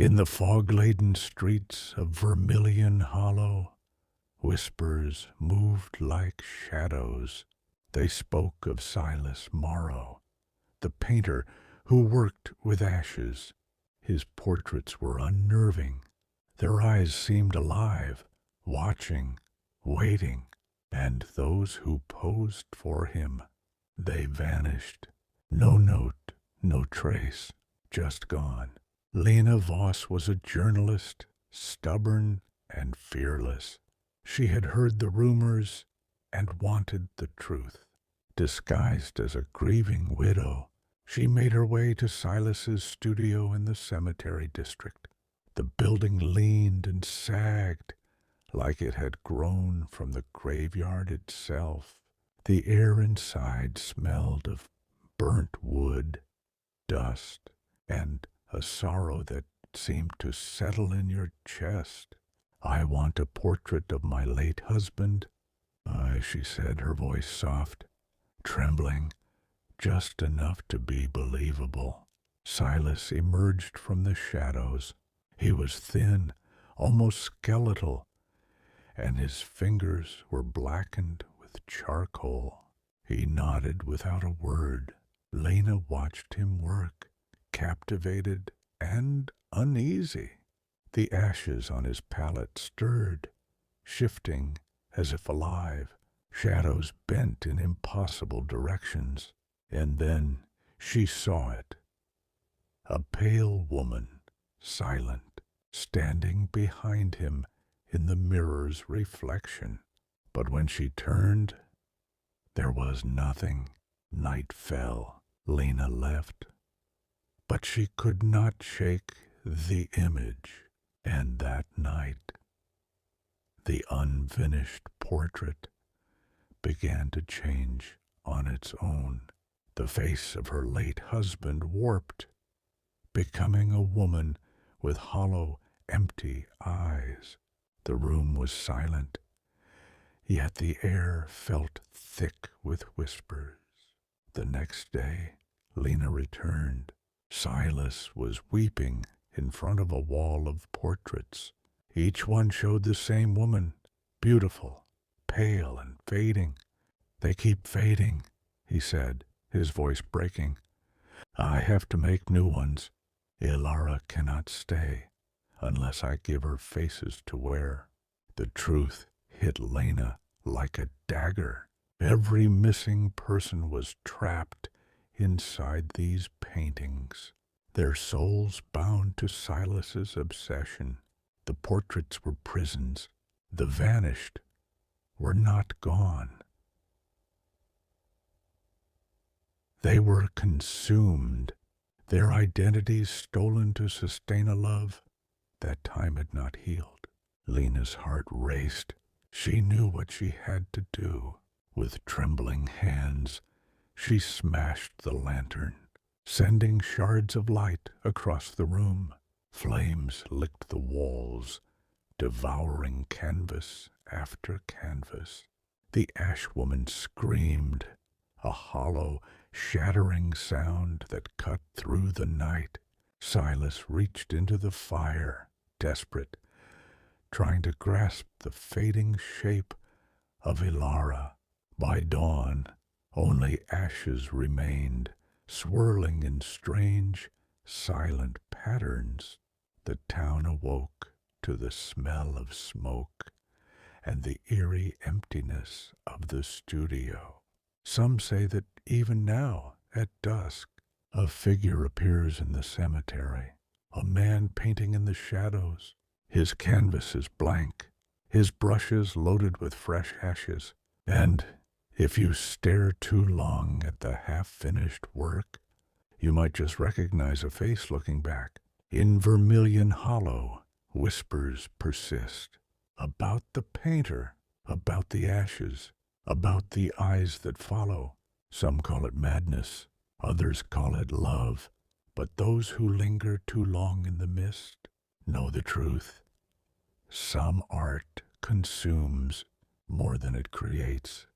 In the fog-laden streets of Vermilion Hollow, whispers moved like shadows. They spoke of Silas Morrow, the painter who worked with ashes. His portraits were unnerving. Their eyes seemed alive, watching, waiting, and those who posed for him, they vanished. No note, no trace, just gone. Lena Voss was a journalist, stubborn and fearless. She had heard the rumors and wanted the truth. Disguised as a grieving widow, she made her way to Silas's studio in the cemetery district. The building leaned and sagged like it had grown from the graveyard itself. The air inside smelled of burnt wood, dust, and a sorrow that seemed to settle in your chest. "I want a portrait of my late husband," she said, her voice soft, trembling, just enough to be believable. Silas emerged from the shadows. He was thin, almost skeletal, and his fingers were blackened with charcoal. He nodded without a word. Lena watched him work, captivated and uneasy. The ashes on his palette stirred, shifting as if alive. Shadows bent in impossible directions. And then she saw it. A pale woman, silent, standing behind him in the mirror's reflection. But when she turned, there was nothing. Night fell. Lena left. But she could not shake the image. And that night, the unfinished portrait began to change on its own. The face of her late husband warped, becoming a woman with hollow, empty eyes. The room was silent, yet the air felt thick with whispers. The next day, Lena returned. Silas was weeping in front of a wall of portraits. Each one showed the same woman, beautiful, pale and fading. "They keep fading," he said, his voice breaking. "I have to make new ones. Ilara cannot stay unless I give her faces to wear." The truth hit Lena like a dagger. Every missing person was trapped inside these paintings, their souls bound to Silas's obsession. The portraits were prisons. The vanished were not gone. They were consumed, their identities stolen to sustain a love that time had not healed. Lena's heart raced. She knew what she had to do. With trembling hands, she smashed the lantern, sending shards of light across the room. Flames licked the walls, devouring canvas after canvas. The ash woman screamed, a hollow, shattering sound that cut through the night. Silas reached into the fire, desperate, trying to grasp the fading shape of Ilara. By dawn, only ashes remained, swirling in strange, silent patterns. The town awoke to the smell of smoke and the eerie emptiness of the studio. Some say that even now, at dusk, a figure appears in the cemetery, a man painting in the shadows. His canvas is blank, his brushes loaded with fresh ashes, and if you stare too long at the half-finished work, you might just recognize a face looking back. In Vermilion Hollow, whispers persist about the painter, about the ashes, about the eyes that follow. Some call it madness, others call it love, but those who linger too long in the mist know the truth. Some art consumes more than it creates.